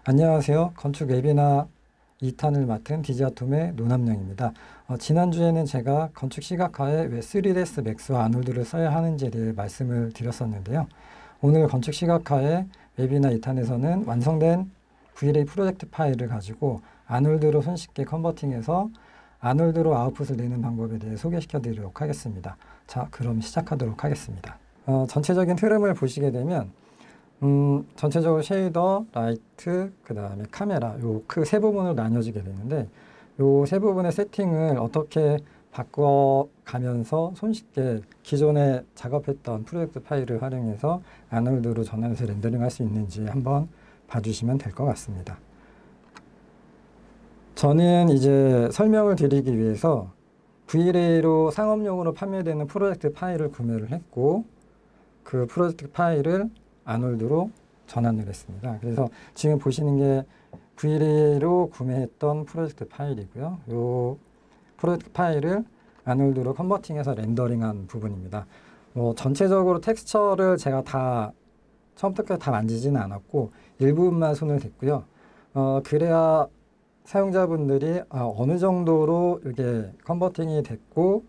안녕하세요. 건축 웹이나 2탄을 맡은 디지아톰의 노남영입니다. 지난주에는 제가 건축 시각화에 왜 3ds 맥스와 아놀드를 써야 하는지에 대해 말씀을 드렸었는데요. 오늘 건축 시각화의 웹이나 2탄에서는 완성된 V-Ray 프로젝트 파일을 가지고 아놀드로 손쉽게 컨버팅해서 아놀드로 아웃풋을 내는 방법에 대해 소개시켜 드리도록 하겠습니다. 자, 그럼 시작하도록 하겠습니다. 전체적인 흐름을 보시게 되면 전체적으로 쉐이더, 라이트, 그 다음에 카메라 요 그 세 부분으로 나뉘어지게 되는데 요 세 부분의 세팅을 어떻게 바꿔가면서 손쉽게 기존에 작업했던 프로젝트 파일을 활용해서 아놀드로 전환해서 렌더링 할 수 있는지 한번 봐주시면 될 것 같습니다. 저는 이제 설명을 드리기 위해서 V-Ray로 상업용으로 판매되는 프로젝트 파일을 구매를 했고 그 프로젝트 파일을 아놀드로 전환을 했습니다. 그래서 지금 보시는 게 V-Ray로 구매했던 프로젝트 파일이고요. 이 프로젝트 파일을 아놀드로 컨버팅해서 렌더링한 부분입니다. 전체적으로 텍스처를 제가 다 처음부터 끝까지 다 만지지는 않았고 일부분만 손을 댔고요. 그래야 사용자분들이 어느 정도로 이게 컨버팅이 됐고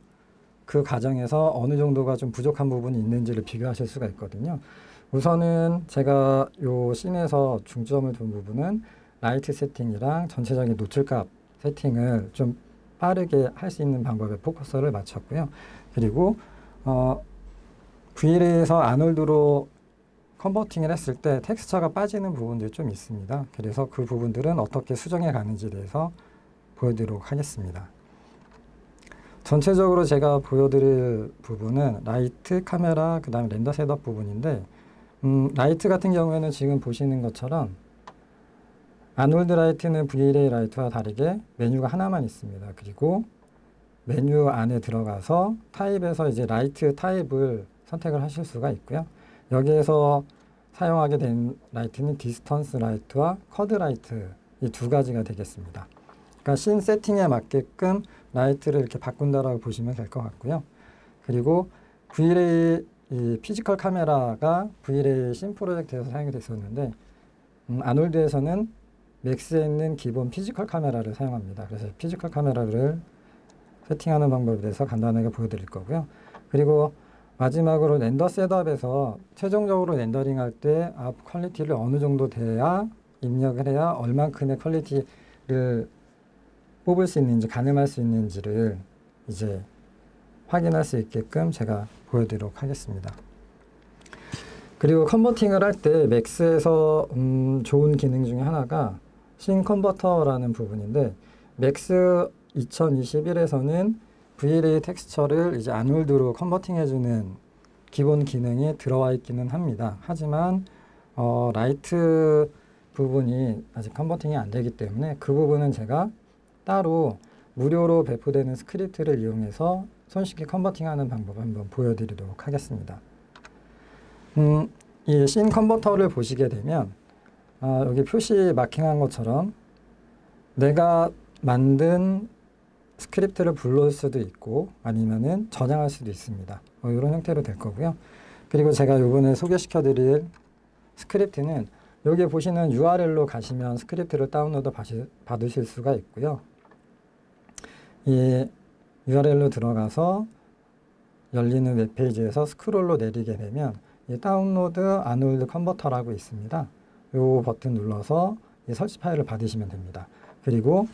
그 과정에서 어느 정도가 좀 부족한 부분이 있는지를 비교하실 수가 있거든요. 우선은 제가 요 씬에서 중점을 둔 부분은 라이트 세팅이랑 전체적인 노출값 세팅을 좀 빠르게 할 수 있는 방법에 포커스를 맞췄고요. 그리고 V-Ray에서 아놀드로 컨버팅을 했을 때 텍스처가 빠지는 부분들이 좀 있습니다. 그래서 그 부분들은 어떻게 수정해 가는지에 대해서 보여드리도록 하겠습니다. 전체적으로 제가 보여드릴 부분은 라이트, 카메라, 그 다음에 렌더 셋업 부분인데 라이트 같은 경우에는 지금 보시는 것처럼 아놀드 라이트는 V-Ray 라이트와 다르게 메뉴가 하나만 있습니다. 그리고 메뉴 안에 들어가서 타입에서 이제 라이트 타입을 선택을 하실 수가 있고요. 여기에서 사용하게 된 라이트는 디스턴스 라이트와 쿼드 라이트 이 두 가지가 되겠습니다. 그러니까 씬 세팅에 맞게끔 라이트를 이렇게 바꾼다라고 보시면 될 것 같고요. 그리고 V-Ray 이 피지컬 카메라가 V-Ray 씬 프로젝트에서 사용이 됐었는데 아놀드에서는 맥스에 있는 기본 피지컬 카메라를 사용합니다. 그래서 피지컬 카메라를 세팅하는 방법에 대해서 간단하게 보여드릴 거고요. 그리고 마지막으로 렌더 셋업에서 최종적으로 렌더링할 때 퀄리티를 어느 정도 돼야 입력을 해야 얼만큼의 퀄리티를 뽑을 수 있는지 가늠할 수 있는지를 이제 확인할 수 있게끔 제가 보여드리도록 하겠습니다. 그리고 컨버팅을 할 때 맥스에서 좋은 기능 중에 하나가 씬 컨버터라는 부분인데 맥스 2021에서는 V-Ray 텍스처를 이제 아놀드로 컨버팅해주는 기본 기능이 들어와 있기는 합니다. 하지만 라이트 부분이 아직 컨버팅이 안 되기 때문에 그 부분은 제가 따로 무료로 배포되는 스크립트를 이용해서 손쉽게 컨버팅하는 방법을 한번 보여드리도록 하겠습니다. 이 씬 컨버터를 보시게 되면 여기 표시 마킹한 것처럼 내가 만든 스크립트를 불러올 수도 있고 아니면은 저장할 수도 있습니다. 이런 형태로 될 거고요. 그리고 제가 이번에 소개시켜 드릴 스크립트는 여기 보시는 URL로 가시면 스크립트를 다운로드 받으실 수가 있고요. 이 URL로 들어가서 열리는 웹페이지에서 스크롤로 내리게 되면 이 다운로드 아놀드 컨버터라고 있습니다. 이 버튼 눌러서 이 설치 파일을 받으시면 됩니다. 그리고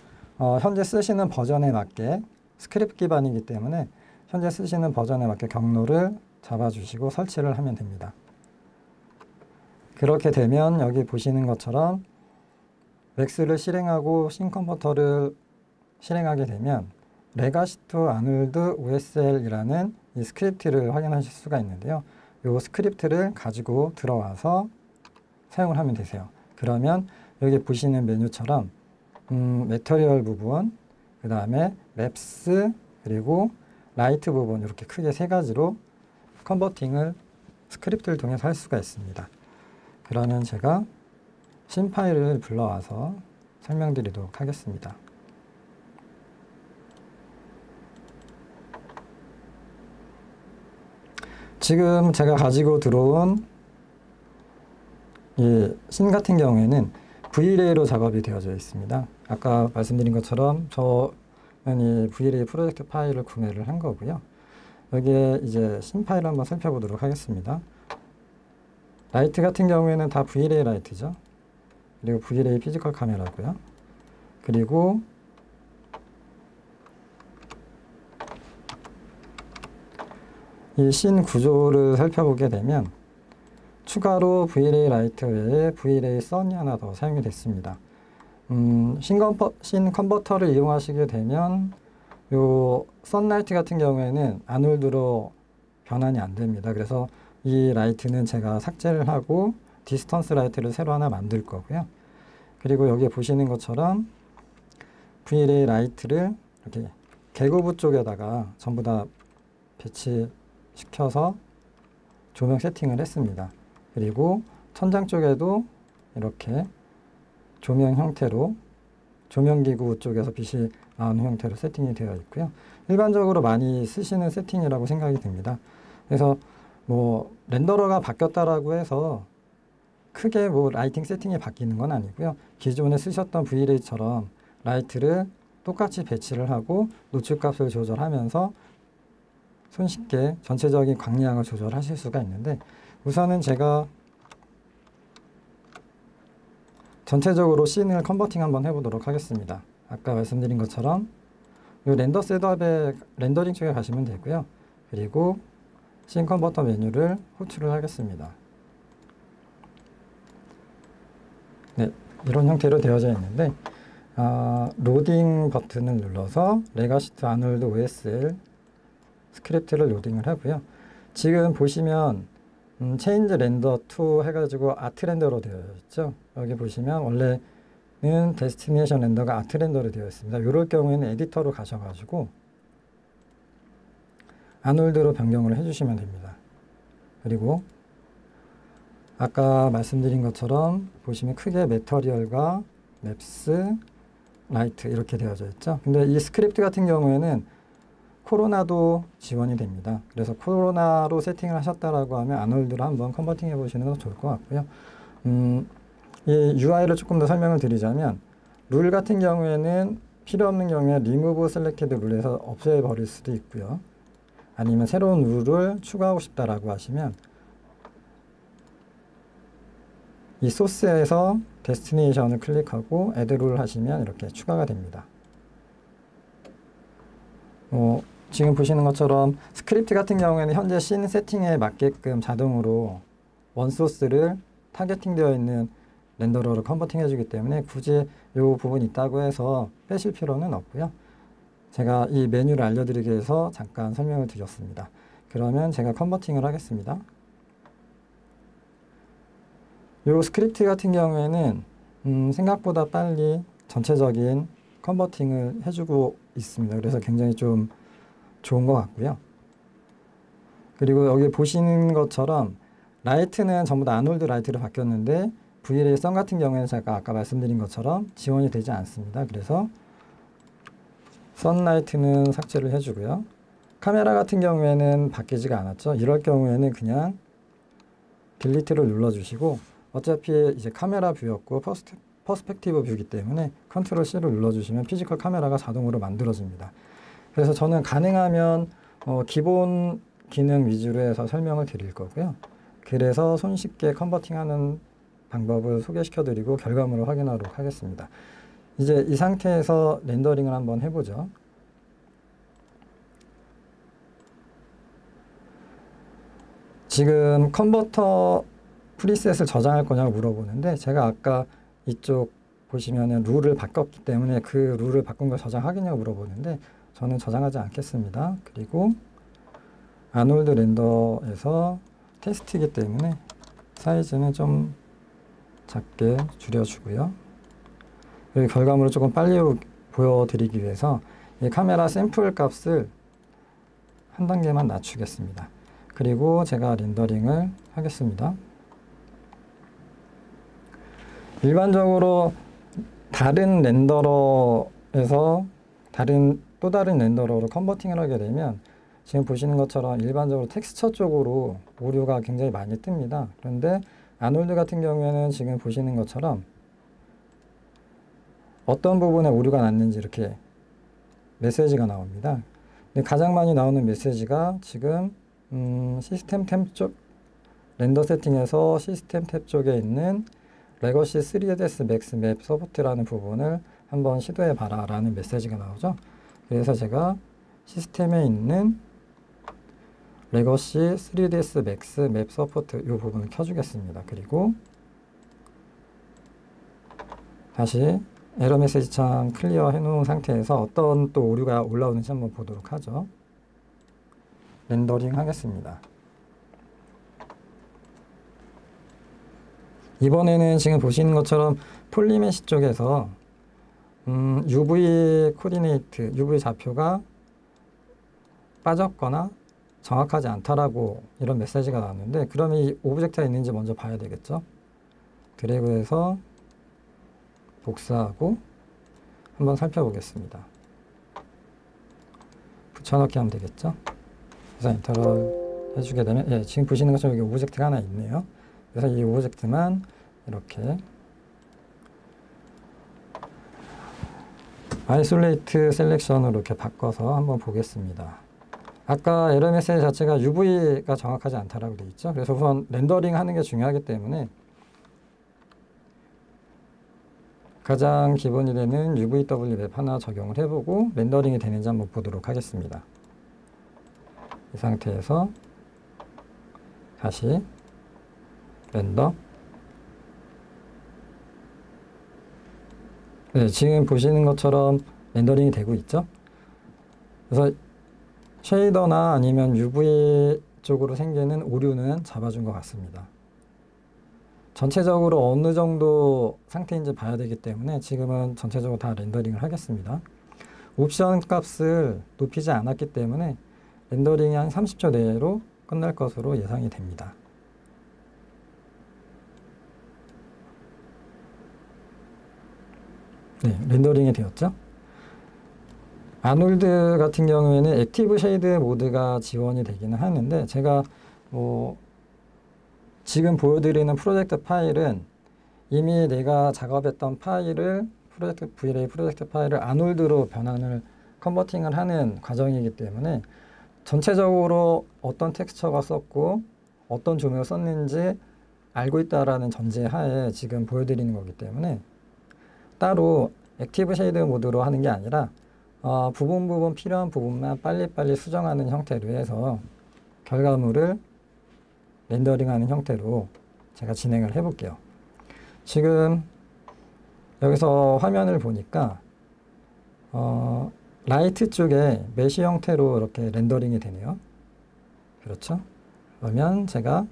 현재 쓰시는 버전에 맞게 스크립트 기반이기 때문에 현재 쓰시는 버전에 맞게 경로를 잡아주시고 설치를 하면 됩니다. 그렇게 되면 여기 보시는 것처럼 맥스를 실행하고 씬 컨버터를 실행하게 되면 레가시 투 아놀드 OSL이라는 이 스크립트를 확인하실 수가 있는데요. 이 스크립트를 가지고 들어와서 사용을 하면 되세요. 그러면 여기 보시는 메뉴처럼 매터리얼 부분, 그 다음에 맵스, 그리고 라이트 부분 이렇게 크게 세 가지로 컨버팅을 스크립트를 통해서 할 수가 있습니다. 그러면 제가 씬 파일을 불러와서 설명드리도록 하겠습니다. 지금 제가 가지고 들어온 이 씬 같은 경우에는 Vlay로 작업이 되어져 있습니다. 아까 말씀드린 것처럼 저는 이 Vlay 프로젝트 파일을 구매를 한 거고요. 여기에 이제 신 파일을 한번 살펴보도록 하겠습니다. 라이트 같은 경우에는 다 Vlay 라이트죠. 그리고 Vlay 피지컬 카메라고요. 그리고 이 신 구조를 살펴보게 되면 추가로 Vlay 라이트 외에 Vlay 선이 하나 더 사용이 됐습니다. 신 컨버터를 이용하시게 되면 요 선라이트 같은 경우에는 아놀드로 변환이 안 됩니다. 그래서 이 라이트는 제가 삭제를 하고 디스턴스 라이트를 새로 하나 만들 거고요. 그리고 여기 보시는 것처럼 Vlay 라이트를 이렇게 계고부 쪽에다가 전부 다 배치시켜서 조명 세팅을 했습니다. 그리고 천장 쪽에도 이렇게 조명 형태로 조명기구 쪽에서 빛이 나오는 형태로 세팅이 되어 있고요. 일반적으로 많이 쓰시는 세팅이라고 생각이 듭니다. 그래서 뭐 렌더러가 바뀌었다라고 해서 크게 뭐 라이팅 세팅이 바뀌는 건 아니고요. 기존에 쓰셨던 Vlay처럼 라이트를 똑같이 배치를 하고 노출값을 조절하면서 손쉽게 전체적인 광량을 조절하실 수가 있는데, 우선은 제가 전체적으로 씬을 컨버팅 한번 해보도록 하겠습니다. 아까 말씀드린 것처럼 이 렌더 셋업에 렌더링 쪽에 가시면 되고요. 그리고 씬 컨버터 메뉴를 호출을 하겠습니다. 네, 이런 형태로 되어져 있는데 로딩 버튼을 눌러서 레가시트 아놀드 OSL 스크립트를 로딩을 하고요. 지금 보시면 체인지 렌더 2 해가지고 아트 렌더로 되어 있죠. 여기 보시면 원래는 데스티네이션 렌더가 아트 렌더로 되어 있습니다. 이럴 경우에는 에디터로 가셔가지고 아놀드로 변경을 해주시면 됩니다. 그리고 아까 말씀드린 것처럼 보시면 크게 매터리얼과 맵스, 라이트 이렇게 되어져 있죠. 근데 이 스크립트 같은 경우에는 코로나도 지원이 됩니다. 그래서 코로나로 세팅을 하셨다라고 하면 아놀드로 한번 컨버팅 해보시는 것도 좋을 것 같고요. 이 UI를 조금 더 설명을 드리자면, 룰 같은 경우에는 필요 없는 경우에 Remove Selected 룰에서 없애버릴 수도 있고요. 아니면 새로운 룰을 추가하고 싶다라고 하시면 이 소스에서 데스티네이션을 클릭하고 Add 룰 하시면 이렇게 추가가 됩니다. 지금 보시는 것처럼 스크립트 같은 경우에는 현재 씬 세팅에 맞게끔 자동으로 원소스를 타겟팅 되어 있는 렌더러로 컨버팅 해주기 때문에 굳이 이 부분이 있다고 해서 빼실 필요는 없고요. 제가 이 메뉴를 알려드리기 위해서 잠깐 설명을 드렸습니다. 그러면 제가 컨버팅을 하겠습니다. 이 스크립트 같은 경우에는 생각보다 빨리 전체적인 컨버팅을 해주고 있습니다. 그래서 굉장히 좀 좋은 것 같고요. 그리고 여기 보시는 것처럼 라이트는 전부 다 아놀드 라이트로 바뀌었는데 Vlay 선 같은 경우에는 제가 아까 말씀드린 것처럼 지원이 되지 않습니다. 그래서 선라이트는 삭제를 해주고요. 카메라 같은 경우에는 바뀌지가 않았죠. 이럴 경우에는 그냥 딜리트를 눌러주시고, 어차피 이제 카메라 뷰였고 퍼스펙티브 뷰이기 때문에 컨트롤 C를 눌러주시면 피지컬 카메라가 자동으로 만들어집니다. 그래서 저는 가능하면 기본 기능 위주로 해서 설명을 드릴 거고요. 그래서 손쉽게 컨버팅하는 방법을 소개시켜 드리고 결과물을 확인하도록 하겠습니다. 이제 이 상태에서 렌더링을 한번 해보죠. 지금 컨버터 프리셋을 저장할 거냐고 물어보는데, 제가 아까 이쪽 보시면은 룰을 바꿨기 때문에 그 룰을 바꾼 걸 저장하겠냐고 물어보는데 저는 저장하지 않겠습니다. 그리고 아놀드 렌더에서 테스트이기 때문에 사이즈는 좀 작게 줄여주고요. 그리고 결과물을 조금 빨리 보여드리기 위해서 이 카메라 샘플 값을 한 단계만 낮추겠습니다. 그리고 제가 렌더링을 하겠습니다. 일반적으로 다른 렌더러에서 또 다른 렌더러로 컨버팅을 하게 되면 지금 보시는 것처럼 일반적으로 텍스처 쪽으로 오류가 굉장히 많이 뜹니다. 그런데 아놀드 같은 경우에는 지금 보시는 것처럼 어떤 부분에 오류가 났는지 이렇게 메시지가 나옵니다. 근데 가장 많이 나오는 메시지가 지금 시스템 탭 쪽 렌더 세팅에서 시스템 탭 쪽에 있는 레거시 3ds 맥스 맵 서포트라는 부분을 한번 시도해 봐라 라는 메시지가 나오죠. 그래서 제가 시스템에 있는 레거시 3ds 맥스 맵 서포트 이 부분을 켜주겠습니다. 그리고 다시 에러 메시지 창 클리어 해놓은 상태에서 어떤 또 오류가 올라오는지 한번 보도록 하죠. 렌더링 하겠습니다. 이번에는 지금 보시는 것처럼 폴리메시 쪽에서 UV 코디네이트, UV 좌표가 빠졌거나 정확하지 않다라고 이런 메시지가 나왔는데, 그러면 이 오브젝트가 있는지 먼저 봐야 되겠죠. 드래그해서 복사하고 한번 살펴보겠습니다. 붙여넣기 하면 되겠죠. 그래서 엔터를 해주게 되면, 예, 지금 보시는 것처럼 여기 오브젝트가 하나 있네요. 그래서 이 오브젝트만 이렇게 아이솔레이트 셀렉션으로 이렇게 바꿔서 한번 보겠습니다. 아까 에러 메시지 자체가 UV가 정확하지 않다라고 되어 있죠. 그래서 우선 렌더링 하는 게 중요하기 때문에 가장 기본이 되는 UVW 맵 하나 적용을 해보고 렌더링이 되는지 한번 보도록 하겠습니다. 이 상태에서 다시 렌더. 네, 지금 보시는 것처럼 렌더링이 되고 있죠. 그래서 쉐이더나 아니면 UV 쪽으로 생기는 오류는 잡아준 것 같습니다. 전체적으로 어느 정도 상태인지 봐야 되기 때문에 지금은 전체적으로 다 렌더링을 하겠습니다. 옵션 값을 높이지 않았기 때문에 렌더링이 한 30초 내로 끝날 것으로 예상이 됩니다. 네, 렌더링이 되었죠. 아놀드 같은 경우에는 액티브 쉐이드 모드가 지원이 되기는 하는데, 제가 지금 보여드리는 프로젝트 파일은 이미 내가 작업했던 파일을 V-Ray 프로젝트 파일을 아놀드로 변환을 컨버팅을 하는 과정이기 때문에 전체적으로 어떤 텍스처가 썼고 어떤 조명을 썼는지 알고 있다라는 전제 하에 지금 보여드리는 거기 때문에 따로 액티브 쉐이드 모드로 하는 게 아니라 부분 필요한 부분만 빨리빨리 수정하는 형태로 해서 결과물을 렌더링하는 형태로 제가 진행을 해볼게요. 지금 여기서 화면을 보니까 라이트 쪽에 메시 형태로 이렇게 렌더링이 되네요. 그렇죠? 그러면 제가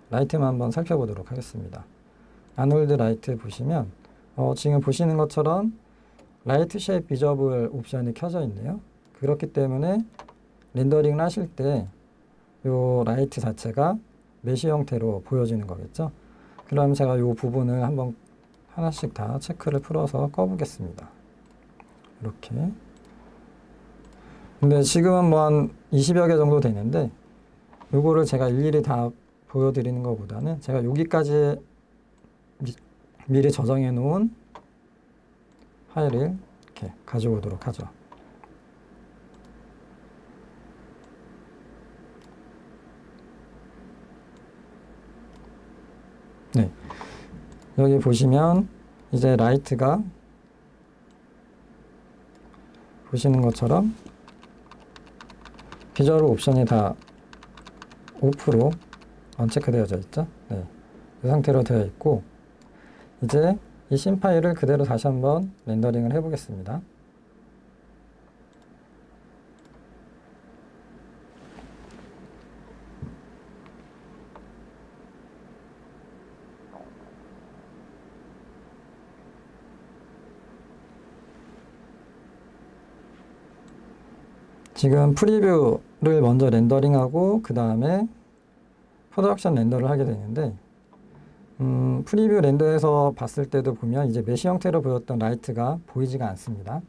라이트만 한번 살펴보도록 하겠습니다. 아놀드 라이트 보시면 지금 보시는 것처럼 라이트 쉐입 비저블 옵션이 켜져 있네요. 그렇기 때문에 렌더링을 하실 때 이 라이트 자체가 메시 형태로 보여지는 거겠죠. 그럼 제가 이 부분을 한번 하나씩 다 체크를 풀어서 꺼보겠습니다. 이렇게. 근데 지금은 뭐 한 20여 개 정도 되는데 요거를 제가 일일이 다 보여드리는 것보다는 제가 여기까지 미리 저장해 놓은 파일을 이렇게 가져오도록 하죠. 네, 여기 보시면 이제 라이트가 보시는 것처럼 비주얼 옵션이 다 오프로 언체크되어져 있죠. 네, 이 상태로 되어 있고, 이제 이 씬 파일을 그대로 다시 한번 렌더링을 해보겠습니다. 지금 프리뷰를 먼저 렌더링하고 그 다음에 프로덕션 렌더를 하게 되는데, 프리뷰 렌더에서 봤을 때도 보면 이제 메시 형태로 보였던 라이트가 보이지가 않습니다.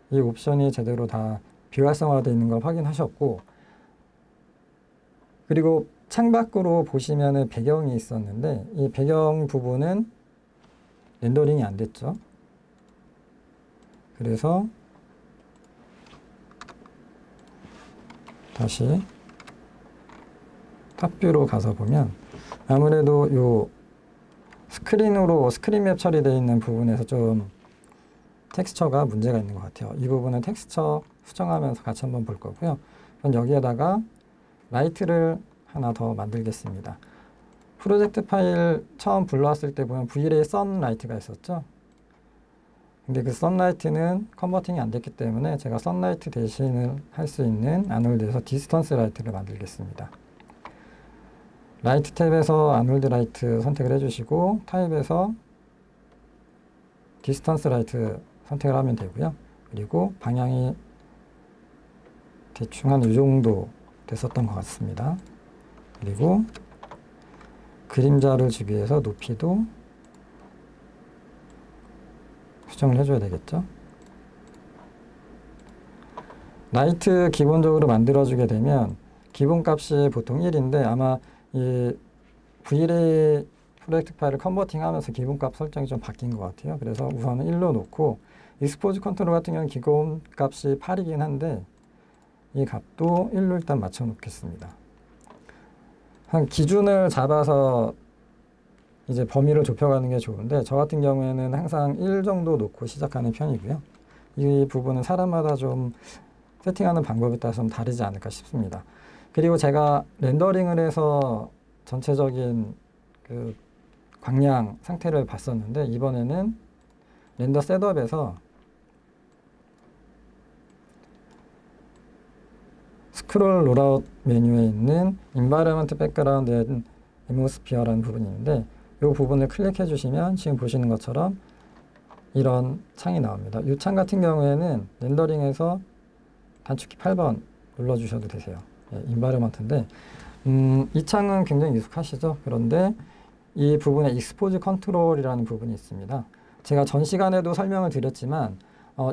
이 옵션이 제대로 다 비활성화되어 있는 걸 확인하셨고, 그리고 창밖으로 보시면은 배경이 있었는데 이 배경 부분은 렌더링이 안 됐죠. 그래서 다시 탑뷰로 가서 보면 아무래도 요 스크린으로 스크린맵 처리되어 있는 부분에서 좀 텍스처가 문제가 있는 것 같아요. 이 부분은 텍스처 수정하면서 같이 한번 볼 거고요. 그럼 여기에다가 라이트를 하나 더 만들겠습니다. 프로젝트 파일 처음 불러왔을 때 보면 Vray 선라이트가 있었죠. 근데 그 선라이트는 컨버팅이 안 됐기 때문에 제가 선라이트 대신을 할 수 있는 아놀드에서 디스턴스 라이트를 만들겠습니다. 라이트 탭에서 아놀드 라이트 선택을 해주시고 타입에서 디스턴스 라이트 선택을 하면 되고요. 그리고 방향이 대충 한 이 정도 됐었던 것 같습니다. 그리고 그림자를 주기 위해서 높이도 수정을 해줘야 되겠죠. 라이트 기본적으로 만들어주게 되면 기본값이 보통 1인데 아마 이 Vray 프로젝트 파일을 컨버팅하면서 기본값 설정이 좀 바뀐 것 같아요. 그래서 우선은 1로 놓고 익스포즈 컨트롤 같은 경우는 기본값이 8이긴 한데 이 값도 1로 일단 맞춰 놓겠습니다. 한 기준을 잡아서 이제 범위를 좁혀가는 게 좋은데 저 같은 경우에는 항상 1 정도 놓고 시작하는 편이고요. 이 부분은 사람마다 좀 세팅하는 방법에 따라서 좀 다르지 않을까 싶습니다. 그리고 제가 렌더링을 해서 전체적인 그 광량 상태를 봤었는데 이번에는 렌더 셋업에서 스크롤 롤아웃 메뉴에 있는 Environment Background and Atmosphere라는 부분이 있는데 이 부분을 클릭해 주시면 지금 보시는 것처럼 이런 창이 나옵니다. 이 창 같은 경우에는 렌더링에서 단축키 8번 눌러주셔도 되세요. Environment인데 이 창은 굉장히 익숙하시죠? 그런데 이 부분에 익스포즈 컨트롤이라는 부분이 있습니다. 제가 전 시간에도 설명을 드렸지만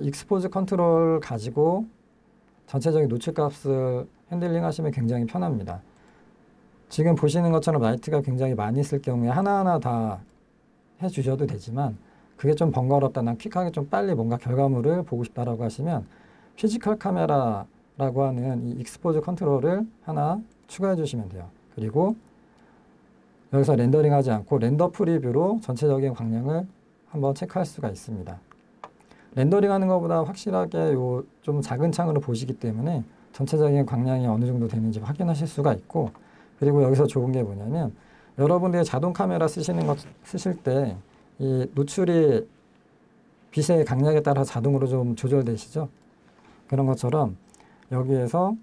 익스포즈 컨트롤 가지고 전체적인 노출 값을 핸들링 하시면 굉장히 편합니다. 지금 보시는 것처럼 라이트가 굉장히 많이 있을 경우에 하나하나 다 해주셔도 되지만 그게 좀 번거롭다, 난 퀵하게 좀 빨리 뭔가 결과물을 보고 싶다라고 하시면 피지컬 카메라라고 하는 이 익스포즈 컨트롤을 하나 추가해 주시면 돼요. 그리고 여기서 렌더링 하지 않고 렌더 프리뷰로 전체적인 광량을 한번 체크할 수가 있습니다. 렌더링 하는 것보다 확실하게 요 좀 작은 창으로 보시기 때문에 전체적인 광량이 어느 정도 되는지 확인하실 수가 있고 그리고 여기서 좋은 게 뭐냐면 여러분들이 자동 카메라 쓰실 때 이 노출이 빛의 강약에 따라 자동으로 좀 조절되시죠? 그런 것처럼 여기에서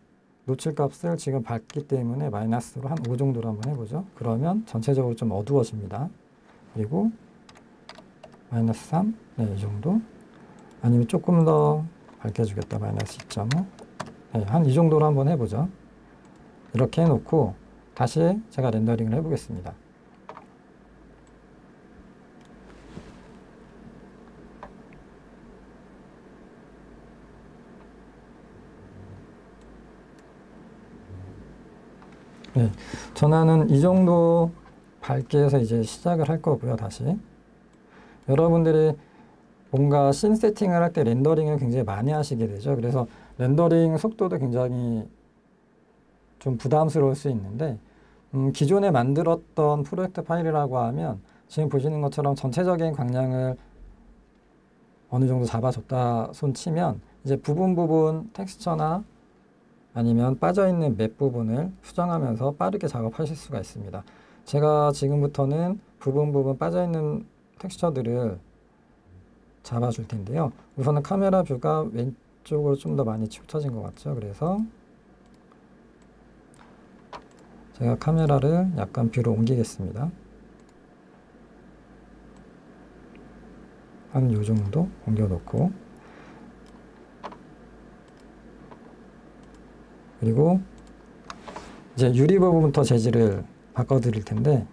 노출 값을 지금 밝기 때문에 마이너스로 한 5 정도로 한번 해보죠. 그러면 전체적으로 좀 어두워집니다. 그리고 마이너스 3, 네, 이 정도. 아니면 조금 더 밝게 주겠다. 마이너스 2.5. 네, 한 이 정도로 한번 해보죠. 이렇게 해놓고 다시 제가 렌더링을 해보겠습니다. 네, 전화는 이 정도 밝게 해서 이제 시작을 할 거고요. 다시 여러분들이 뭔가 씬 세팅을 할 때 렌더링을 굉장히 많이 하시게 되죠. 그래서 렌더링 속도도 굉장히 좀 부담스러울 수 있는데 기존에 만들었던 프로젝트 파일이라고 하면 지금 보시는 것처럼 전체적인 광량을 어느 정도 잡아줬다 손 치면 이제 부분 텍스처나 아니면 빠져있는 맵 부분을 수정하면서 빠르게 작업하실 수가 있습니다. 제가 지금부터는 부분 빠져있는 텍스처들을 잡아줄 텐데요. 우선은 카메라 뷰가 왼쪽으로 좀 더 많이 치우쳐진 것 같죠. 그래서 제가 카메라를 약간 뷰로 옮기겠습니다. 한 요 정도 옮겨놓고 그리고 이제 유리 부분부터 재질을 바꿔드릴 텐데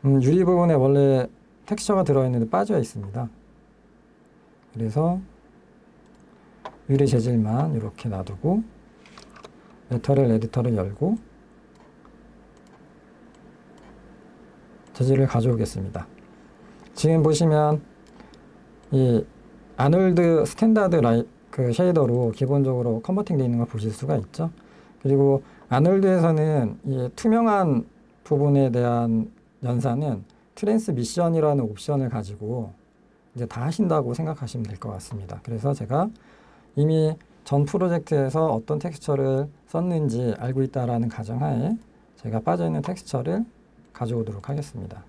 유리 부분에 원래 텍스처가 들어있는데 빠져 있습니다. 그래서 유리 재질만 이렇게 놔두고 메터럴 에디터를 열고 재질을 가져오겠습니다. 지금 보시면 이 아놀드 스탠다드 그 쉐이더로 기본적으로 컨버팅 되어 있는 걸 보실 수가 있죠. 그리고 아놀드에서는 이 투명한 부분에 대한 연산은 트랜스미션이라는 옵션을 가지고 이제 다 하신다고 생각하시면 될 것 같습니다. 그래서 제가 이미 전 프로젝트에서 어떤 텍스처를 썼는지 알고 있다라는 가정하에 제가 빠져있는 텍스처를 가져오도록 하겠습니다.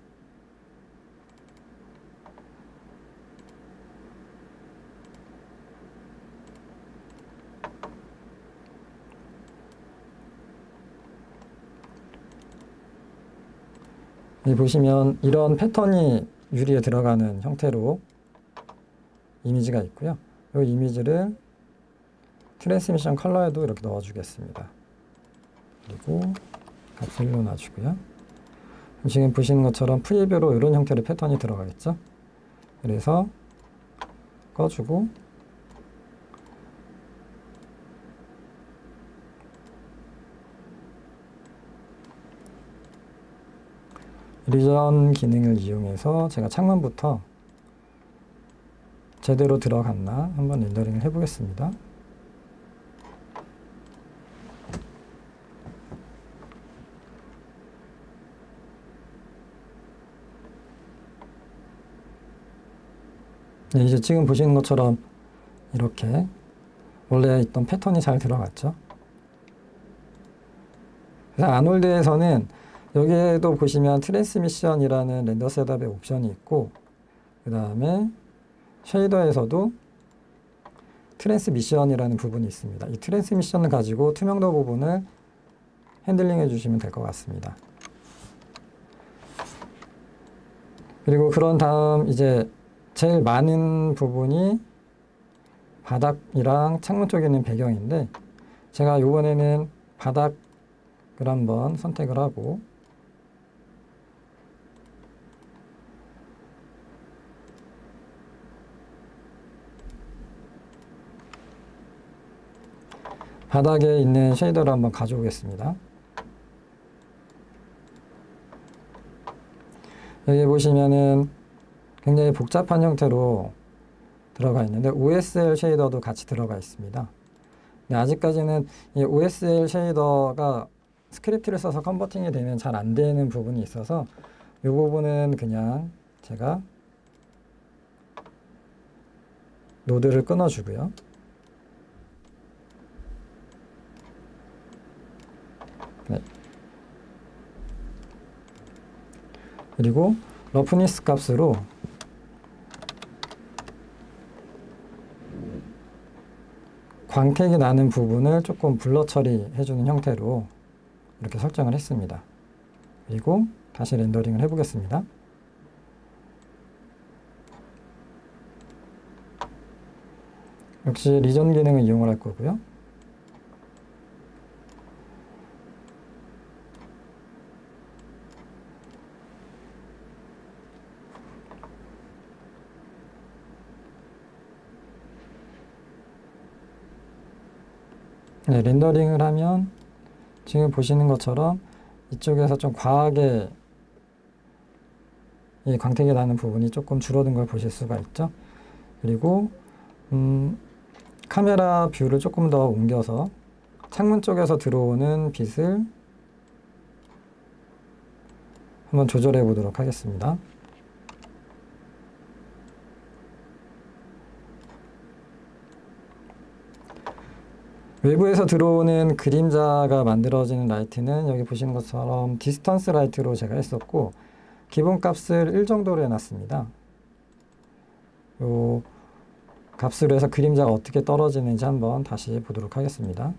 여기 보시면 이런 패턴이 유리에 들어가는 형태로 이미지가 있고요. 이 이미지를 트랜스미션 컬러에도 이렇게 넣어주겠습니다. 그리고 값을 넣어놔주고요. 지금 보시는 것처럼 프리뷰로 이런 형태의 패턴이 들어가겠죠. 그래서 꺼주고 리전 기능을 이용해서 제가 창문부터 제대로 들어갔나 한번 렌더링을 해보겠습니다. 네, 이제 지금 보시는 것처럼 이렇게 원래 있던 패턴이 잘 들어갔죠. 그래서 아놀드에서는 여기에도 보시면 트랜스미션이라는 렌더 셋업의 옵션이 있고, 그 다음에 쉐이더에서도 트랜스미션이라는 부분이 있습니다. 이 트랜스미션을 가지고 투명도 부분을 핸들링 해주시면 될 것 같습니다. 그리고 그런 다음 이제 제일 많은 부분이 바닥이랑 창문 쪽에 있는 배경인데, 제가 이번에는 바닥을 한번 선택을 하고 바닥에 있는 쉐이더를 한번 가져오겠습니다. 여기 보시면은 굉장히 복잡한 형태로 들어가 있는데 OSL 쉐이더도 같이 들어가 있습니다. 근데 아직까지는 이 OSL 쉐이더가 스크립트를 써서 컨버팅이 되면 잘 안 되는 부분이 있어서 이 부분은 그냥 제가 노드를 끊어주고요. 네. 그리고 러프니스 값으로 광택이 나는 부분을 조금 블러 처리해주는 형태로 이렇게 설정을 했습니다. 그리고 다시 렌더링을 해보겠습니다. 역시 리전 기능을 이용을 할 거고요. 네, 렌더링을 하면 지금 보시는 것처럼 이쪽에서 좀 과하게 이 광택이 나는 부분이 조금 줄어든 걸 보실 수가 있죠. 그리고 카메라 뷰를 조금 더 옮겨서 창문 쪽에서 들어오는 빛을 한번 조절해 보도록 하겠습니다. 외부에서 들어오는 그림자가 만들어지는 라이트는 여기 보시는 것처럼 디스턴스 라이트로 제가 했었고, 기본값을 1 정도로 해놨습니다. 요 값으로 해서 그림자가 어떻게 떨어지는지 한번 다시 보도록 하겠습니다.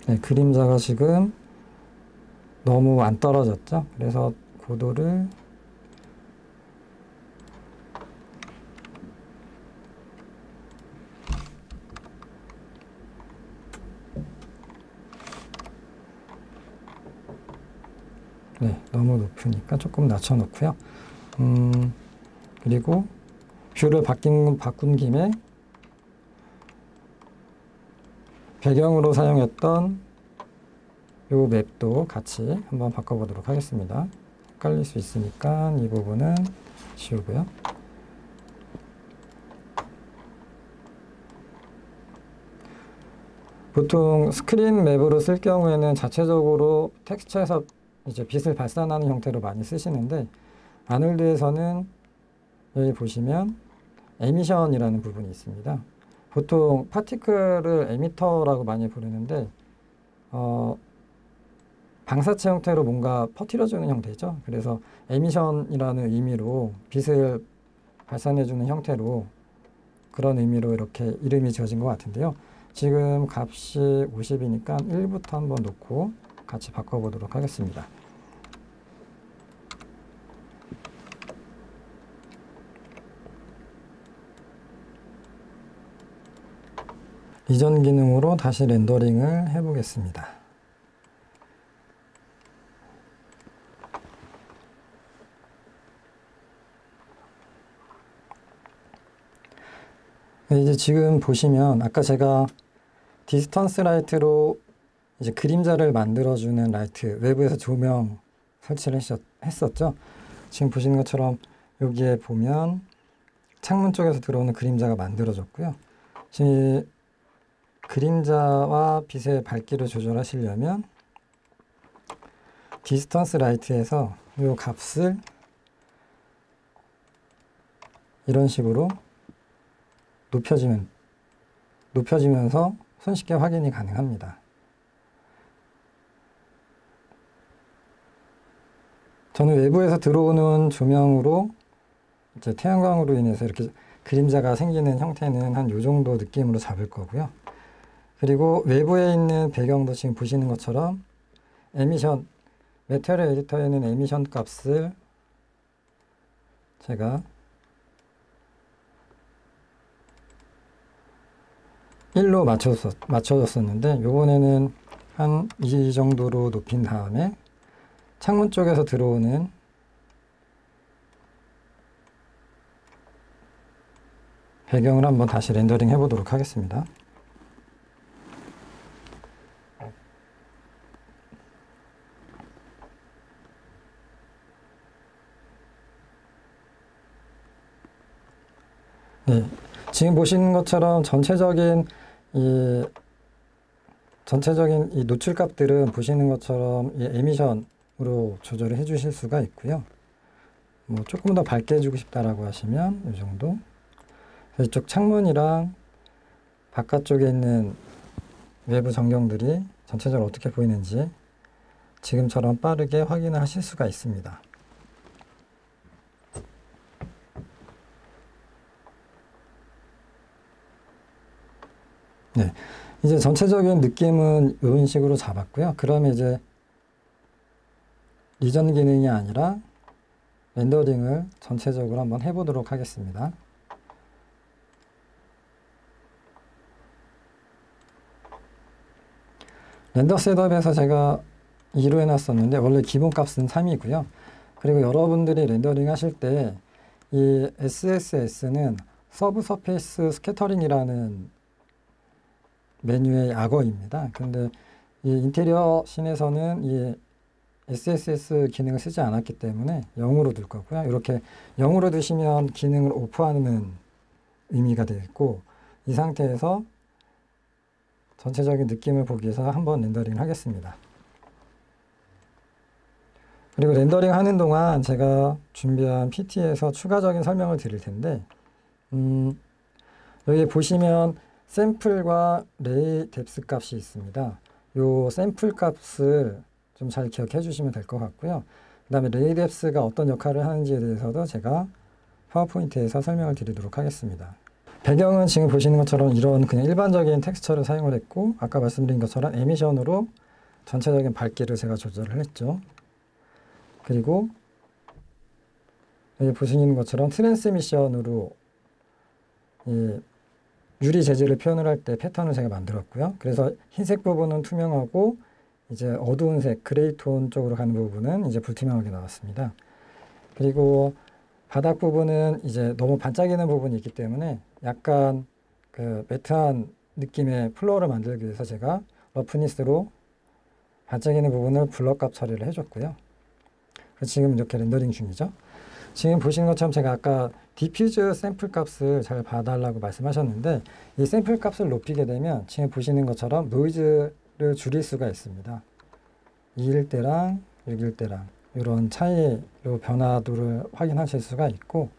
네, 그림자가 지금 너무 안 떨어졌죠? 그래서 고도를 네, 너무 높으니까 조금 낮춰 놓고요. 그리고 뷰를 바꾼 김에 배경으로 사용했던 요 맵도 같이 한번 바꿔보도록 하겠습니다. 헷갈릴 수 있으니까 이 부분은 지우고요. 보통 스크린 맵으로 쓸 경우에는 자체적으로 텍스처에서 이제 빛을 발산하는 형태로 많이 쓰시는데, 아놀드에서는 여기 보시면 에미션이라는 부분이 있습니다. 보통 파티클을 에미터라고 많이 부르는데 방사체 형태로 뭔가 퍼뜨려주는 형태죠. 그래서 에미션이라는 의미로 빛을 발산해주는 형태로, 그런 의미로 이렇게 이름이 지어진 것 같은데요. 지금 값이 50이니까 1부터 한번 놓고 같이 바꿔보도록 하겠습니다. 이전 기능으로 다시 렌더링을 해보겠습니다. 이제 지금 보시면 아까 제가 디스턴스 라이트로 이제 그림자를 만들어주는 라이트, 외부에서 조명 설치를 했었죠. 지금 보시는 것처럼 여기에 보면 창문 쪽에서 들어오는 그림자가 만들어졌고요. 지금 그림자와 빛의 밝기를 조절하시려면 디스턴스 라이트에서 이 값을 이런 식으로 높여지면서 손쉽게 확인이 가능합니다. 저는 외부에서 들어오는 조명으로 이제 태양광으로 인해서 이렇게 그림자가 생기는 형태는 한 요 정도 느낌으로 잡을 거고요. 그리고 외부에 있는 배경도 지금 보시는 것처럼 에미션, 메테리얼 에디터에는 에미션 값을 제가 1로 맞춰줬었는데, 요번에는 한 이 정도로 높인 다음에 창문 쪽에서 들어오는 배경을 한번 다시 렌더링 해보도록 하겠습니다. 네, 지금 보시는 것처럼 전체적인 이 노출 값들은 보시는 것처럼 이 에미션으로 조절을 해주실 수가 있고요. 뭐 조금 더 밝게 해주고 싶다라고 하시면 이 정도. 이쪽 창문이랑 바깥쪽에 있는 외부 전경들이 전체적으로 어떻게 보이는지 지금처럼 빠르게 확인을 하실 수가 있습니다. 네, 이제 전체적인 느낌은 이런 식으로 잡았고요. 그러면 이제 이전 기능이 아니라 렌더링을 전체적으로 한번 해보도록 하겠습니다. 렌더 셋업에서 제가 2로 해놨었는데 원래 기본 값은 3이고요. 그리고 여러분들이 렌더링 하실 때 이 SSS는 서브 서페이스 스캐터링이라는 메뉴의 악어입니다. 근데 이 인테리어 씬에서는 이 SSS 기능을 쓰지 않았기 때문에 0으로 둘 거고요. 이렇게 0으로 두시면 기능을 오프하는 의미가 되겠고, 이 상태에서 전체적인 느낌을 보기 위해서 한번 렌더링을 하겠습니다. 그리고 렌더링 하는 동안 제가 준비한 PT에서 추가적인 설명을 드릴 텐데, 여기 보시면 샘플과 레이 뎁스 값이 있습니다. 이 샘플 값을 좀 잘 기억해 주시면 될 것 같고요. 그 다음에 레이 뎁스가 어떤 역할을 하는지에 대해서도 제가 파워포인트에서 설명을 드리도록 하겠습니다. 배경은 지금 보시는 것처럼 이런 그냥 일반적인 텍스처를 사용을 했고, 아까 말씀드린 것처럼 에미션으로 전체적인 밝기를 제가 조절을 했죠. 그리고 여기 보시는 것처럼 트랜스미션으로 이 유리 재질을 표현을 할 때 패턴을 제가 만들었고요. 그래서 흰색 부분은 투명하고 이제 어두운 색, 그레이 톤 쪽으로 가는 부분은 이제 불투명하게 나왔습니다. 그리고 바닥 부분은 이제 너무 반짝이는 부분이 있기 때문에 약간 그 매트한 느낌의 플로어를 만들기 위해서 제가 러프니스로 반짝이는 부분을 블러 값 처리를 해줬고요. 그래서 지금 이렇게 렌더링 중이죠. 지금 보시는 것처럼 제가 아까 디퓨즈 샘플 값을 잘 봐달라고 말씀하셨는데 이 샘플 값을 높이게 되면 지금 보시는 것처럼 노이즈를 줄일 수가 있습니다. 2일 때랑 6일 때랑 이런 차이로 변화도를 확인하실 수가 있고,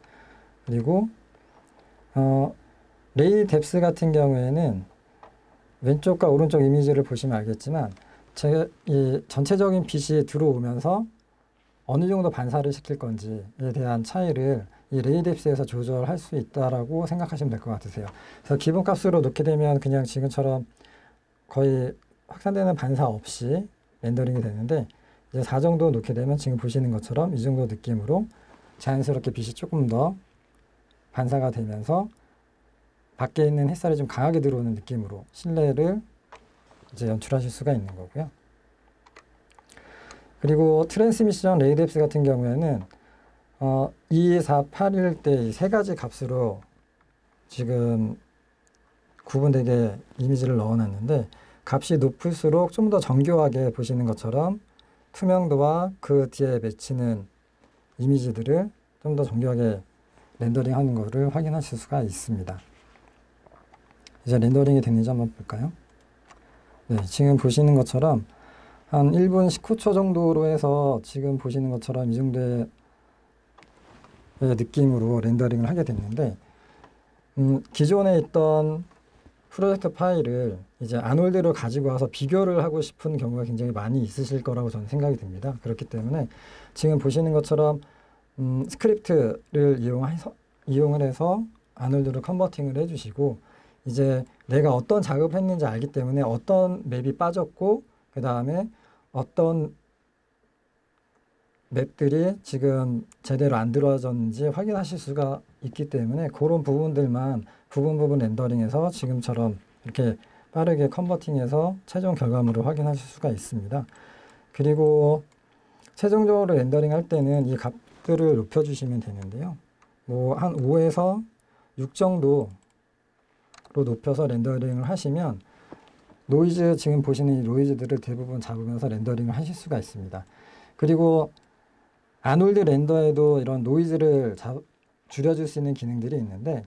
그리고 레이 뎁스 같은 경우에는 왼쪽과 오른쪽 이미지를 보시면 알겠지만 이 전체적인 빛이 들어오면서 어느 정도 반사를 시킬 건지에 대한 차이를 이 레이 뎁스에서 조절할 수 있다라고 생각하시면 될 것 같으세요. 그래서 기본값으로 놓게 되면 그냥 지금처럼 거의 확산되는 반사 없이 렌더링이 되는데, 이제 4 정도 놓게 되면 지금 보시는 것처럼 이 정도 느낌으로 자연스럽게 빛이 조금 더 반사가 되면서 밖에 있는 햇살이 좀 강하게 들어오는 느낌으로 실내를 이제 연출하실 수가 있는 거고요. 그리고 트랜스미션 레이 뎁스 같은 경우에는 2, 4, 8일 때 이 세 가지 값으로 지금 구분되게 이미지를 넣어놨는데, 값이 높을수록 좀 더 정교하게 보시는 것처럼 투명도와 그 뒤에 맺히는 이미지들을 좀 더 정교하게 렌더링하는 것을 확인하실 수가 있습니다. 이제 렌더링이 됐는지 한번 볼까요? 네, 지금 보시는 것처럼 한 1분 19초 정도로 해서 지금 보시는 것처럼 이 정도의 느낌으로 렌더링을 하게 됐는데, 기존에 있던 프로젝트 파일을 이제 아놀드로 가지고 와서 비교를 하고 싶은 경우가 굉장히 많이 있으실 거라고 저는 생각이 듭니다. 그렇기 때문에 지금 보시는 것처럼 스크립트를 이용을 해서 아놀드로 컨버팅을 해주시고, 이제 내가 어떤 작업을 했는지 알기 때문에 어떤 맵이 빠졌고 그 다음에 어떤 맵들이 지금 제대로 안 들어졌는지 확인하실 수가 있기 때문에 그런 부분들만 부분 렌더링해서 지금처럼 이렇게 빠르게 컨버팅해서 최종 결과물을 확인하실 수가 있습니다. 그리고 최종적으로 렌더링 할 때는 이 값들을 높여주시면 되는데요. 뭐 한 5에서 6 정도로 높여서 렌더링을 하시면 노이즈, 지금 보시는 이 노이즈들을 대부분 잡으면서 렌더링을 하실 수가 있습니다. 그리고 아놀드 렌더에도 이런 노이즈를 줄여줄 수 있는 기능들이 있는데,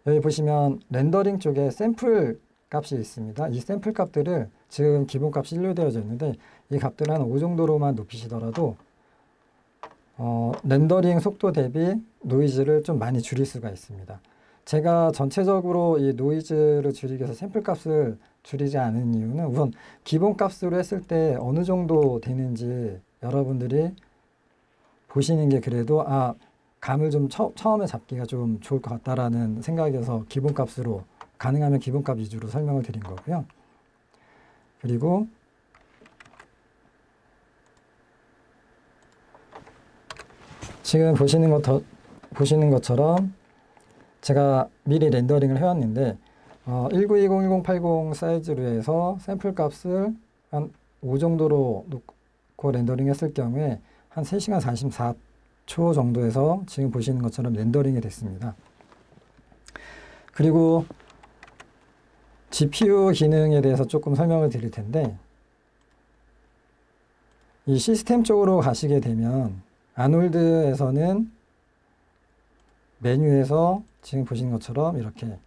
여기 보시면 렌더링 쪽에 샘플 값이 있습니다. 이 샘플 값들을 지금 기본값이 인류되어져 있는데 이 값들을 한 5 정도로만 높이시더라도 렌더링 속도 대비 노이즈를 좀 많이 줄일 수가 있습니다. 제가 전체적으로 이 노이즈를 줄이기 위해서 샘플 값을 줄이지 않은 이유는 우선 기본 값으로 했을 때 어느 정도 되는지 여러분들이 보시는 게 그래도 감을 좀 처음에 잡기가 좀 좋을 것 같다라는 생각에서 기본값으로, 가능하면 기본값 위주로 설명을 드린 거고요. 그리고 지금 보시는 것처럼 제가 미리 렌더링을 해왔는데 1920-1080 사이즈로 해서 샘플 값을 한 5 정도로 놓고 렌더링 했을 경우에 한 3시간 44초 정도에서 지금 보시는 것처럼 렌더링이 됐습니다. 그리고 GPU 기능에 대해서 조금 설명을 드릴 텐데, 이 시스템 쪽으로 가시게 되면 아놀드에서는 메뉴에서 지금 보시는 것처럼 이렇게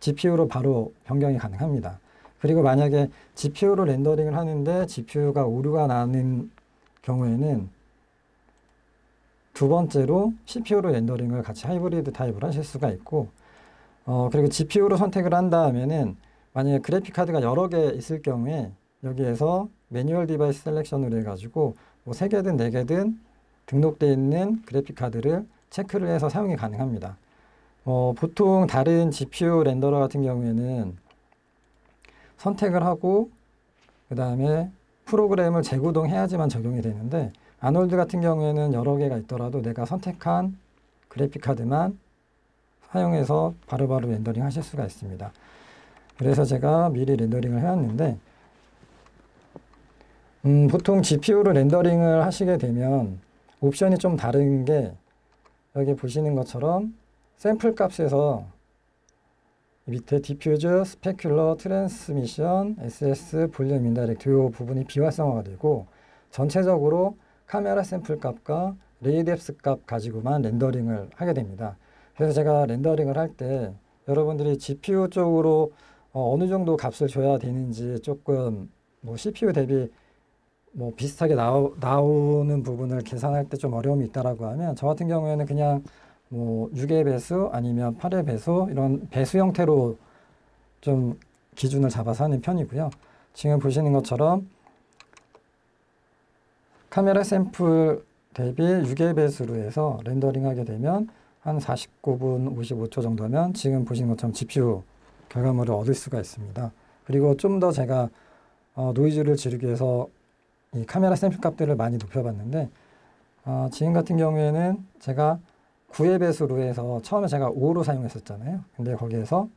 GPU로 바로 변경이 가능합니다. 그리고 만약에 GPU로 렌더링을 하는데 GPU가 오류가 나는 경우에는 두 번째로 CPU로 렌더링을 같이 하이브리드 타입으로 하실 수가 있고, 그리고 GPU로 선택을 한 다음에는 만약에 그래픽 카드가 여러 개 있을 경우에 여기에서 매뉴얼 디바이스 셀렉션으로 해가지고 뭐 3개든 4개든 등록되어 있는 그래픽 카드를 체크를 해서 사용이 가능합니다. 보통 다른 GPU 렌더러 같은 경우에는 선택을 하고 그 다음에 프로그램을 재구동해야지만 적용이 되는데, 아놀드 같은 경우에는 여러 개가 있더라도 내가 선택한 그래픽 카드만 사용해서 바로바로 렌더링 하실 수가 있습니다. 그래서 제가 미리 렌더링을 해왔는데, 보통 GPU로 렌더링을 하시게 되면 옵션이 좀 다른 게, 여기 보시는 것처럼 샘플 값에서 밑에 디퓨즈, 스페큘러, 트랜스미션, SS, 볼륨 인다이렉트 이 부분이 비활성화가 되고 전체적으로 카메라 샘플 값과 레이뎁스 값 가지고만 렌더링을 하게 됩니다. 그래서 제가 렌더링을 할 때 여러분들이 GPU 쪽으로 어느 정도 값을 줘야 되는지 조금 뭐 CPU 대비 뭐 비슷하게 나오는 부분을 계산할 때 좀 어려움이 있다라고 하면 저 같은 경우에는 그냥 뭐 6의 배수 아니면 8의 배수 이런 배수 형태로 좀 기준을 잡아서 하는 편이고요. 지금 보시는 것처럼 카메라 샘플 대비 6의 배수로 해서 렌더링 하게 되면 한 49분 55초 정도면 지금 보시는 것처럼 GPU 결과물을 얻을 수가 있습니다. 그리고 좀 더 제가 노이즈를 줄이기 위해서 이 카메라 샘플 값들을 많이 높여봤는데 지금 같은 경우에는 제가 9의 배수로 해서 처음에 제가 5로 사용했었잖아요. 근데 거기에서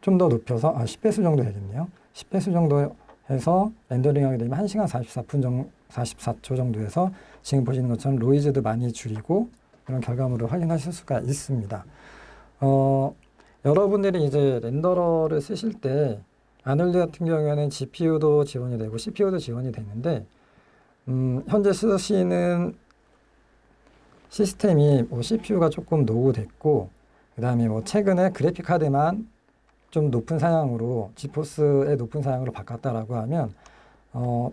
좀 더 높여서 10배수 정도 되겠네요. 10배수 정도 해서 렌더링 하게 되면 1시간 44초 정도 해서 지금 보시는 것처럼 노이즈도 많이 줄이고 이런 결과물을 확인하실 수가 있습니다. 여러분들이 이제 렌더러를 쓰실 때 아놀드 같은 경우에는 GPU도 지원이 되고 CPU도 지원이 되는데 현재 쓰시는 시스템이 뭐 CPU가 조금 노후됐고 그 다음에 뭐 최근에 그래픽 카드만 좀 높은 사양으로 지포스의 높은 사양으로 바꿨다라고 하면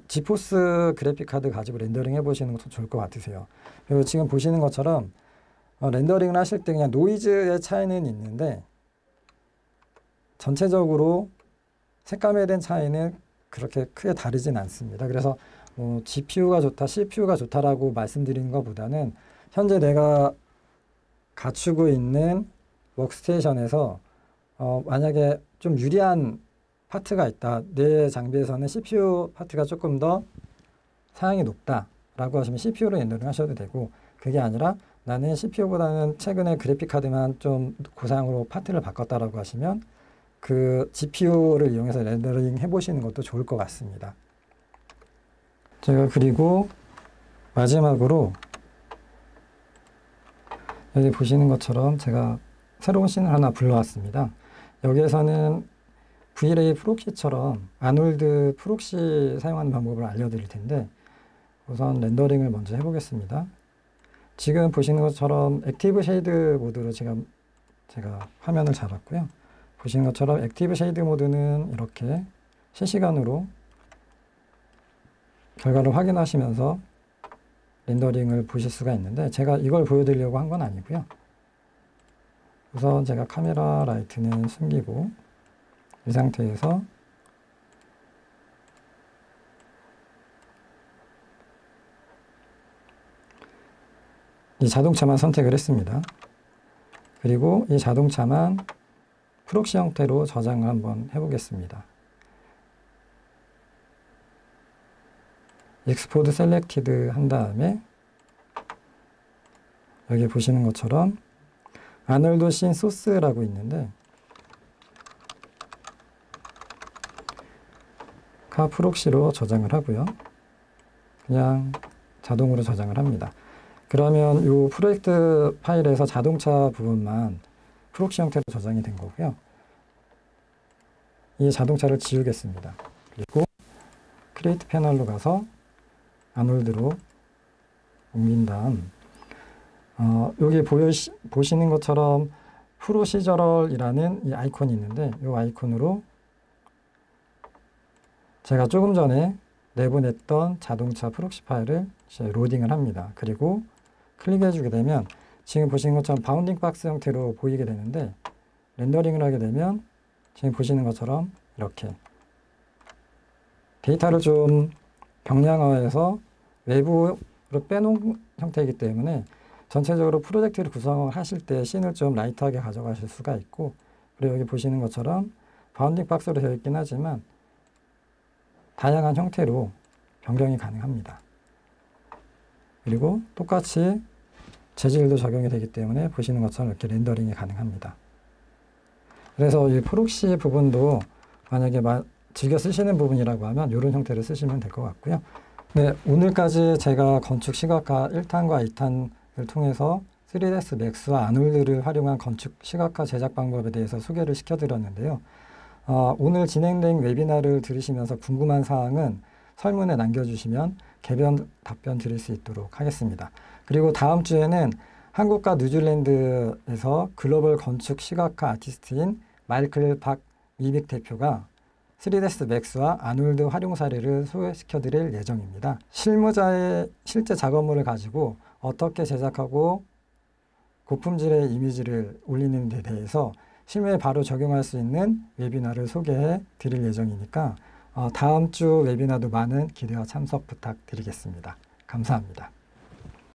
지포스 그래픽 카드 가지고 렌더링 해보시는 것도 좋을 것 같으세요. 그리고 지금 보시는 것처럼 렌더링을 하실 때 그냥 노이즈의 차이는 있는데 전체적으로 색감에 대한 차이는 그렇게 크게 다르진 않습니다. 그래서 GPU가 좋다, CPU가 좋다라고 말씀드리는 것보다는 현재 내가 갖추고 있는 워크스테이션에서 만약에 좀 유리한 파트가 있다. 내 장비에서는 CPU 파트가 조금 더 사양이 높다라고 하시면 CPU로 렌더링 하셔도 되고 그게 아니라 나는 CPU보다는 최근에 그래픽 카드만 좀 고사양으로 파트를 바꿨다라고 하시면 그 GPU를 이용해서 렌더링 해보시는 것도 좋을 것 같습니다. 제가 그리고 마지막으로 여기 보시는 것처럼 제가 새로운 씬을 하나 불러왔습니다. 여기에서는 V-Ray 프록시처럼 아놀드 프록시 사용하는 방법을 알려드릴 텐데 우선 렌더링을 먼저 해보겠습니다. 지금 보시는 것처럼 액티브 쉐이드 모드로 제가 화면을 잡았고요. 보시는 것처럼 액티브 쉐이드 모드는 이렇게 실시간으로 결과를 확인하시면서 렌더링을 보실 수가 있는데 제가 이걸 보여드리려고 한 건 아니고요. 우선 제가 카메라 라이트는 숨기고 이 상태에서 이 자동차만 선택을 했습니다. 그리고 이 자동차만 프록시 형태로 저장을 한번 해보겠습니다. 익스포드 셀렉티드 한 다음에 여기 보시는 것처럼 아놀드 씬 소스라고 있는데 카 프록시로 저장을 하고요. 그냥 자동으로 저장을 합니다. 그러면 이 프로젝트 파일에서 자동차 부분만 프록시 형태로 저장이 된 거고요. 이 자동차를 지우겠습니다. 그리고 크리에이트 패널로 가서 아놀드로 옮긴 다음 여기 보시는 것처럼 프로시저럴이라는 이 아이콘이 있는데 이 아이콘으로 제가 조금 전에 내보냈던 자동차 프록시 파일을 로딩을 합니다. 그리고 클릭해 주게 되면 지금 보시는 것처럼 바운딩 박스 형태로 보이게 되는데 렌더링을 하게 되면 지금 보시는 것처럼 이렇게 데이터를 좀 경량화해서 외부로 빼놓은 형태이기 때문에 전체적으로 프로젝트를 구성을 하실 때 씬을 좀 라이트하게 가져가실 수가 있고 그리고 여기 보시는 것처럼 바운딩 박스로 되어 있긴 하지만 다양한 형태로 변경이 가능합니다. 그리고 똑같이 재질도 적용이 되기 때문에 보시는 것처럼 이렇게 렌더링이 가능합니다. 그래서 이 프록시 부분도 만약에 즐겨 쓰시는 부분이라고 하면 이런 형태를 쓰시면 될 것 같고요. 네, 오늘까지 제가 건축 시각화 1탄과 2탄을 통해서 3ds 맥스와 아놀드를 활용한 건축 시각화 제작 방법에 대해서 소개를 시켜드렸는데요. 오늘 진행된 웨비나를 들으시면서 궁금한 사항은 설문에 남겨주시면 개별 답변 드릴 수 있도록 하겠습니다. 그리고 다음 주에는 한국과 뉴질랜드에서 글로벌 건축 시각화 아티스트인 마이클 박 이빅 대표가 3ds 맥스와 아놀드 활용 사례를 소개시켜드릴 예정입니다. 실무자의 실제 작업물을 가지고 어떻게 제작하고 고품질의 이미지를 올리는 데 대해서 실무에 바로 적용할 수 있는 웨비나를 소개해 드릴 예정이니까 다음 주 웨비나도 많은 기대와 참석 부탁드리겠습니다. 감사합니다.